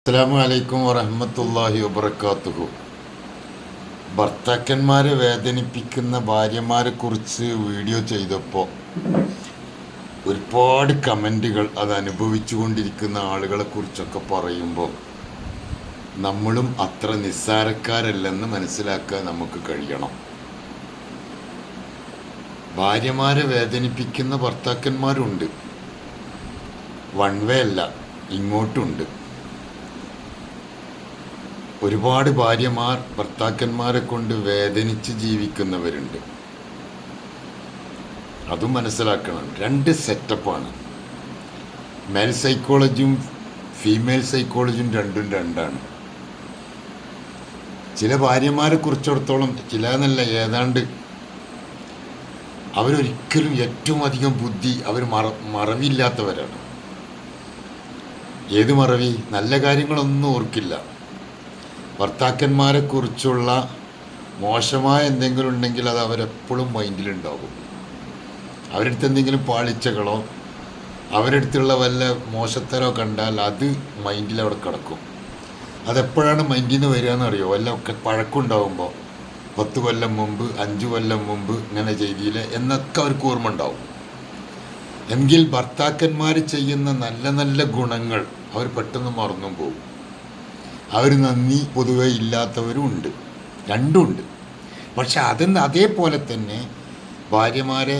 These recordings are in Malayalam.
അസ്സലാമു അലൈക്കും വറഹ്മത്തുള്ളാഹി വബറകാതുഹു. ഭർത്താക്കന്മാരെ വേദനിപ്പിക്കുന്ന ഭാര്യമാരെ കുറിച്ച് വീഡിയോ ചെയ്തപ്പോൾ ഒരുപാട് കമൻറ്റുകൾ അത് അനുഭവിച്ചു കൊണ്ടിരിക്കുന്ന ആളുകളെ കുറിച്ചൊക്കെ പറയുമ്പോൾ നമ്മളും അത്ര നിസ്സാരക്കാരല്ലെന്ന് മനസ്സിലാക്കാൻ നമുക്ക് കഴിയണം. ഭാര്യമാരെ വേദനിപ്പിക്കുന്ന ഭർത്താക്കന്മാരുണ്ട്, വൺ വേ അല്ല, ഇങ്ങോട്ടുണ്ട്. ഒരുപാട് ഭാര്യമാർ ഭർത്താക്കന്മാരെ കൊണ്ട് വേദനിച്ച് ജീവിക്കുന്നവരുണ്ട്. അതും മനസ്സിലാക്കണം. രണ്ട് സെറ്റപ്പാണ്. മെയിൽ സൈക്കോളജിയും ഫീമെയിൽ സൈക്കോളജിയും രണ്ടും രണ്ടാണ്. ചില ഭാര്യമാരെ കുറിച്ചിടത്തോളം, ചില എന്നല്ല, ഏതാണ്ട് അവരൊരിക്കലും ഏറ്റവും അധികം ബുദ്ധി അവർ മറവിയില്ലാത്തവരാണ്. ഏത് മറവി? നല്ല കാര്യങ്ങളൊന്നും ഓർക്കില്ല. ഭർത്താക്കന്മാരെ കുറിച്ചുള്ള മോശമായ എന്തെങ്കിലും ഉണ്ടെങ്കിൽ അത് അവരെപ്പോഴും മൈൻഡിലുണ്ടാകും. അവരടുത്ത് എന്തെങ്കിലും പാളിച്ചകളോ അവരടുത്തുള്ള വല്ല മോശത്തരോ കണ്ടാൽ അത് മൈൻഡിൽ അവിടെ കിടക്കും. അതെപ്പോഴാണ് മൈൻഡിൽ നിന്ന് വരിക എന്നറിയോ? വല്ല ഒക്കെ പഴക്കമുണ്ടാകുമ്പോൾ 10 കൊല്ലം മുമ്പ്, 5 കൊല്ലം മുമ്പ് ഇങ്ങനെ ചെയ്തില്ല എന്നൊക്കെ അവർക്ക് ഓർമ്മ ഉണ്ടാവും. എങ്കിൽ ഭർത്താക്കന്മാർ ചെയ്യുന്ന നല്ല നല്ല ഗുണങ്ങൾ അവർ പെട്ടെന്ന് മറന്നും പോകും. അവർ നന്ദി പൊതുവെ ഇല്ലാത്തവരും ഉണ്ട്, രണ്ടുമുണ്ട്. പക്ഷെ അതേപോലെ തന്നെ ഭാര്യമാരെ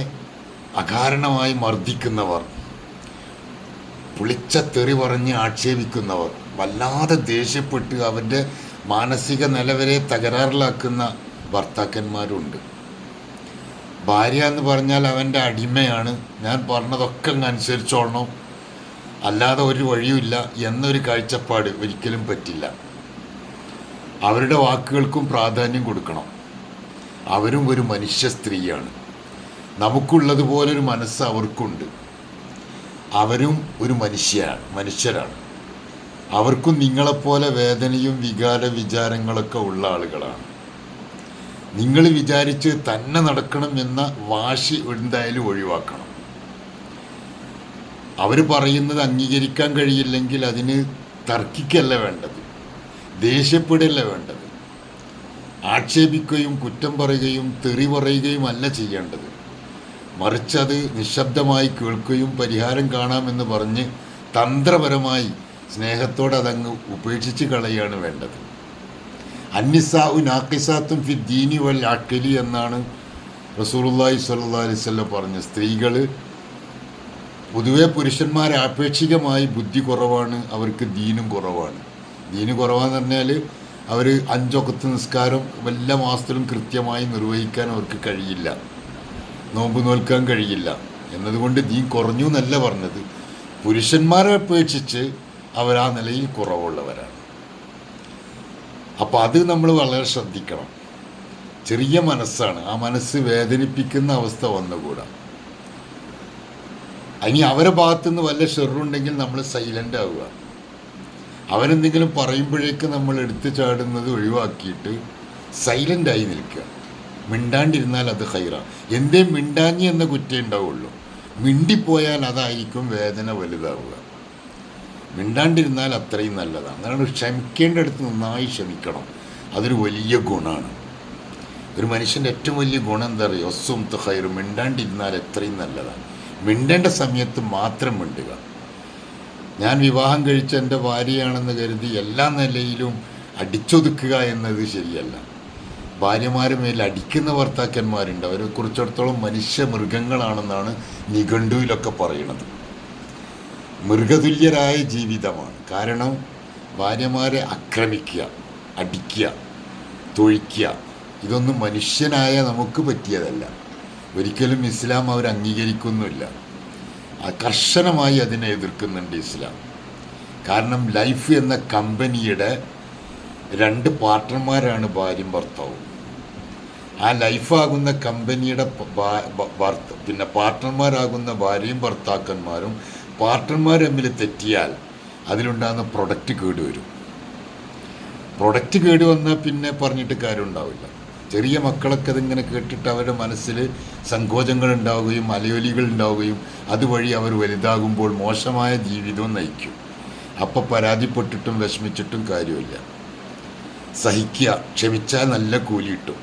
അകാരണമായി മർദ്ദിക്കുന്നവർ, പുളിച്ച തെറി പറഞ്ഞ് ആക്ഷേപിക്കുന്നവർ, വല്ലാതെ ദേഷ്യപ്പെട്ട് അവൻ്റെ മാനസിക നിലവരെ തകരാറിലാക്കുന്ന ഭർത്താക്കന്മാരുണ്ട്. ഭാര്യ എന്ന് പറഞ്ഞാൽ അവൻ്റെ അടിമയാണ്, ഞാൻ പറഞ്ഞതൊക്കെ അങ്ങ് അനുസരിച്ചോളണം, അല്ലാതെ ഒരു വഴിയുമില്ല എന്നൊരു കാഴ്ചപ്പാട് ഒരിക്കലും പറ്റില്ല. അവരുടെ വാക്കുകൾക്കും പ്രാധാന്യം കൊടുക്കണം. അവരും ഒരു മനുഷ്യ സ്ത്രീയാണ്. നമുക്കുള്ളതുപോലൊരു മനസ്സ് അവർക്കുണ്ട്. അവരും ഒരു മനുഷ്യരാണ്. അവർക്കും നിങ്ങളെപ്പോലെ വേദനയും വികാര വിചാരങ്ങളൊക്കെ ഉള്ള ആളുകളാണ്. നിങ്ങൾ വിചാരിച്ച് തന്നെ നടക്കണം എന്ന വാശി എന്തായാലും ഒഴിവാക്കണം. അവർ പറയുന്നത് അംഗീകരിക്കാൻ കഴിയില്ലെങ്കിൽ അതിന് തർക്കിക്കല്ല വേണ്ടത്, ദേഷ്യപ്പെടല്ല വേണ്ടത്. ആക്ഷേപിക്കുകയും കുറ്റം പറയുകയും തെറി പറയുകയും അല്ല ചെയ്യേണ്ടത്. മറിച്ച് അത് നിശബ്ദമായി കേൾക്കുകയും പരിഹാരം കാണാമെന്ന് പറഞ്ഞ് തന്ത്രപരമായി സ്നേഹത്തോടെ അതങ്ങ് ഉപേക്ഷിച്ച് കളയാണ് വേണ്ടത്. അന്നിസാഉ നാഖിസാത്തുൻ ഫി ദീനി വൽ അഖ്ലി എന്നാണ് റസൂലുള്ളാഹി സ്വല്ലല്ലാഹു അലൈഹി വസല്ലം പറഞ്ഞത്. സ്ത്രീകൾ പൊതുവെ പുരുഷന്മാരെ ആപേക്ഷികമായി ബുദ്ധി കുറവാണ്, അവർക്ക് ദീനും കുറവാണ്. ദീന് കുറവാന്ന് പറഞ്ഞാൽ അവർ 5 വഖ്ത് നിസ്കാരം എല്ലാ മാസത്തിലും കൃത്യമായി നിർവഹിക്കാൻ അവർക്ക് കഴിയില്ല, നോമ്പ് നോൽക്കാൻ കഴിയില്ല. എന്നതുകൊണ്ട് ദീൻ കുറഞ്ഞു എന്നല്ല പറഞ്ഞത്. പുരുഷന്മാരെ അപേക്ഷിച്ച് അവർ ആ നിലയിൽ കുറവുള്ളവരാണ്. അപ്പോൾ അത് നമ്മൾ വളരെ ശ്രദ്ധിക്കണം. ചെറിയ മനസ്സാണ്, ആ മനസ്സ് വേദനിപ്പിക്കുന്ന അവസ്ഥ വന്നുകൂടാ. ഇനി അവരെ ഭാഗത്തുനിന്ന് വല്ല ഷെറുണ്ടെങ്കിൽ നമ്മൾ സൈലൻ്റ് ആവുക. അവരെന്തെങ്കിലും പറയുമ്പോഴേക്ക് നമ്മൾ എടുത്തു ചാടുന്നത് ഒഴിവാക്കിയിട്ട് സൈലൻ്റായി നിൽക്കുക. മിണ്ടാണ്ടിരുന്നാൽ അത് ഹൈറാണ്. എന്തേ മിണ്ടാഞ്ഞി എന്ന കുറ്റേ ഉണ്ടാവുള്ളൂ. മിണ്ടിപ്പോയാൽ അതായിരിക്കും വേദന വലുതാവുക. മിണ്ടാണ്ടിരുന്നാൽ അത്രയും നല്ലതാണ്. അതാണ് ക്ഷമിക്കേണ്ടടുത്ത് നന്നായി ക്ഷമിക്കണം. അതൊരു വലിയ ഗുണമാണ്. ഒരു മനുഷ്യൻ്റെ ഏറ്റവും വലിയ ഗുണം എന്താ പറയുക? ഒസ്സും ഹൈറും. മിണ്ടാണ്ടിരുന്നാൽ എത്രയും നല്ലതാണ്. മിണ്ടേണ്ട സമയത്ത് മാത്രം മിണ്ടുക. ഞാൻ വിവാഹം കഴിച്ച എൻ്റെ ഭാര്യയാണെന്ന് കരുതി എല്ലാ നിലയിലും അടിച്ചൊതുക്കുക എന്നത് ശരിയല്ല. ഭാര്യമാരെ മേൽ അടിക്കുന്ന ഭർത്താക്കന്മാരുണ്ട്. അവരെ കുറിച്ചിടത്തോളം മനുഷ്യ മൃഗങ്ങളാണെന്നാണ് നിഘണ്ടുവിലൊക്കെ പറയുന്നത്. മൃഗതുല്യരായ ജീവിതമാണ്. കാരണം ഭാര്യമാരെ ആക്രമിക്കുക, അടിക്കുക, തൊഴിക്കുക, ഇതൊന്നും മനുഷ്യനായ നമുക്ക് പറ്റിയതല്ല. ഒരിക്കലും ഇസ്ലാം അവർ അംഗീകരിക്കുന്നുമില്ല. കർശനമായി അതിനെ എതിർക്കുന്നുണ്ട് ഇസ്ലാം. കാരണം ലൈഫ് എന്ന കമ്പനിയുടെ 2 പാർട്ട്ണർമാരാണ് ഭാര്യയും ഭർത്താവും. ആ ലൈഫാകുന്ന കമ്പനിയുടെ പിന്നെ പാർട്ട്ണർമാരാകുന്ന ഭാര്യയും ഭർത്താക്കന്മാരും പാർട്ട്ണർമാർ തമ്മിൽ തെറ്റിയാൽ അതിലുണ്ടാകുന്ന പ്രൊഡക്റ്റ് കേടുവരും. പ്രൊഡക്റ്റ് കേടുവന്നാൽ പിന്നെ പറഞ്ഞിട്ട് കാര്യം ഉണ്ടാവില്ല. ചെറിയ മക്കളൊക്കെ അതിങ്ങനെ കേട്ടിട്ട് അവരുടെ മനസ്സിൽ സങ്കോചങ്ങൾ ഉണ്ടാവുകയും അലയൊലികൾ ഉണ്ടാവുകയും അതുവഴി അവർ വലുതാകുമ്പോൾ മോശമായ ജീവിതവും നയിക്കും. അപ്പം പരാതിപ്പെട്ടിട്ടും വിഷമിച്ചിട്ടും കാര്യമില്ല. സഹിക്കുക, ക്ഷമിച്ചാൽ നല്ല കൂലി കിട്ടും.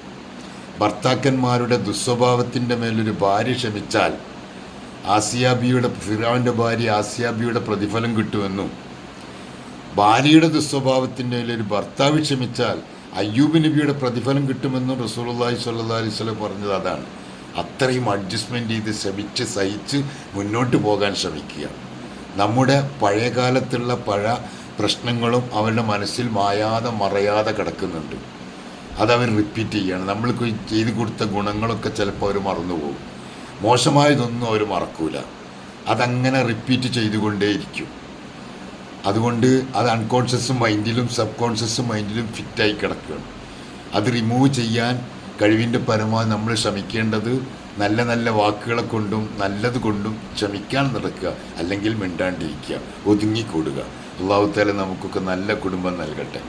ഭർത്താക്കന്മാരുടെ ദുസ്വഭാവത്തിൻ്റെ മേലൊരു ഭാര്യ ക്ഷമിച്ചാൽ ഫിർഔന്റെ ഭാര്യ ആസിയാബിയുടെ പ്രതിഫലം കിട്ടുമെന്നും, ഭാര്യയുടെ ദുസ്വഭാവത്തിൻ്റെ മേലൊരു ഭർത്താവ് ക്ഷമിച്ചാൽ അയ്യൂബ് നബിയുടെ പ്രതിഫലം കിട്ടുമെന്നും റസൂലുള്ളാഹി സ്വല്ലല്ലാഹി അലൈഹി വസല്ലം പറഞ്ഞത് അതാണ്. അത്രയും അഡ്ജസ്റ്റ്മെൻറ്റ് ചെയ്ത് ശ്രമിച്ച് സഹിച്ച് മുന്നോട്ട് പോകാൻ ശ്രമിക്കുക. നമ്മുടെ പഴയ കാലത്തുള്ള പ്രശ്നങ്ങളും അവരുടെ മനസ്സിൽ മായാതെ മറയാതെ കിടക്കുന്നുണ്ട്. അതവർ റിപ്പീറ്റ് ചെയ്യണം. നമ്മൾക്ക് ചെയ്തു കൊടുത്ത ഗുണങ്ങളൊക്കെ ചിലപ്പോൾ അവർ മറന്നുപോകും. മോശമായതൊന്നും അവർ മറക്കൂല. അതങ്ങനെ റിപ്പീറ്റ് ചെയ്തുകൊണ്ടേയിരിക്കും. അതുകൊണ്ട് അത് അൺകോൺഷ്യസ് മൈൻഡിലും സബ് കോൺഷ്യസ് മൈൻഡിലും ഫിറ്റായി കിടക്കുകയാണ്. അത് റിമൂവ് ചെയ്യാൻ കഴിവിൻ്റെ പരമാവധി നമ്മൾ ശ്രമിക്കേണ്ടത് നല്ല നല്ല വാക്കുകളെ കൊണ്ടും നല്ലത് കൊണ്ടും ക്ഷമിക്കാൻ നടക്കുക, അല്ലെങ്കിൽ മിണ്ടാണ്ടിരിക്കുക, ഒതുങ്ങിക്കൂടുക. അല്ലാഹു തആല നമുക്കൊക്കെ നല്ല കുടുംബം നൽകട്ടെ.